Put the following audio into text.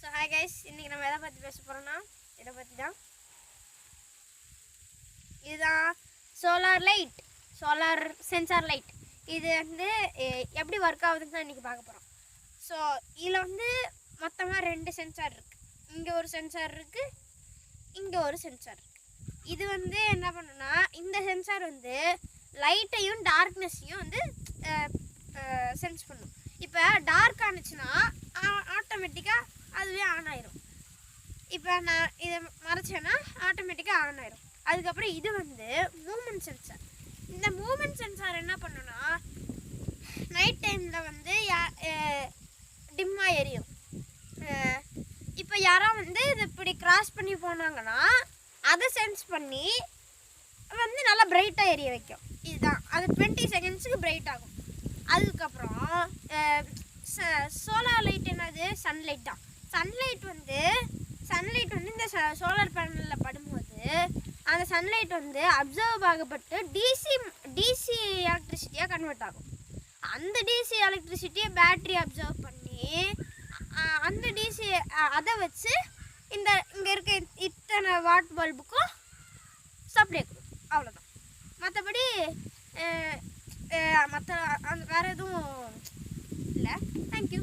So hi guys, இன்றைக்கி நம்ம எதை பற்றி பேச போகிறோம்னா இதை பற்றி தான். இதுதான் சோலார் சென்சார் லைட். இது வந்து எப்படி ஒர்க் ஆகுதுன்னு தான் இன்றைக்கி பார்க்க போகிறோம். ஸோ இதில் வந்து மொத்தமாக 2 சென்சார் இருக்குது. இங்கே ஒரு சென்சார் இருக்குது, இங்கே ஒரு சென்சார் இருக்குது. இது வந்து என்ன பண்ணுன்னா, இந்த சென்சார் வந்து லைட்டையும் டார்க்னஸையும் வந்து சென்ஸ் பண்ணும். இப்போ டார்க் ஆனிச்சுன்னா ஆட்டோமேட்டிக்காக அதுவே ஆன் ஆயிரும். இப்போ நான் இதை மறைச்சேன்னா ஆட்டோமேட்டிக்காக ஆன் ஆயிரும். அதுக்கப்புறம் இது வந்து மூமெண்ட் சென்சார். இந்த மூமெண்ட் சென்சார் என்ன பண்ணுன்னா, நைட் டைமில் வந்து டிம்மாக எரியும். இப்போ யாரோ வந்து இது இப்படி கிராஸ் பண்ணி போனாங்கன்னா அதை சென்ஸ் பண்ணி வந்து நல்லா பிரைட்டாக எரிய வைக்கும். இதுதான், அது 20 செகண்ட்ஸுக்கு பிரைட் ஆகும். அதுக்கப்புறம் சோலார் லைட் என்னது, சன்லைட் தான். சன்லைட் வந்து இந்த சோலார் பேனலில் படும்போது அந்த சன்லைட் வந்து அப்சர்வ் ஆகப்பட்டு டிசி எலக்ட்ரிசிட்டியாக கன்வெர்ட் ஆகும். அந்த டிசி எலக்ட்ரிசிட்டியை பேட்ரி அப்சர்வ் பண்ணி அந்த டிசி அதை வச்சு இங்கே இருக்க இத்தனை வாட் பல்புக்கும் சப்ளை கொடுக்கும். அவ்வளோதான். மற்றபடி வேறு எதுவும் இல்லை. தேங்க்யூ.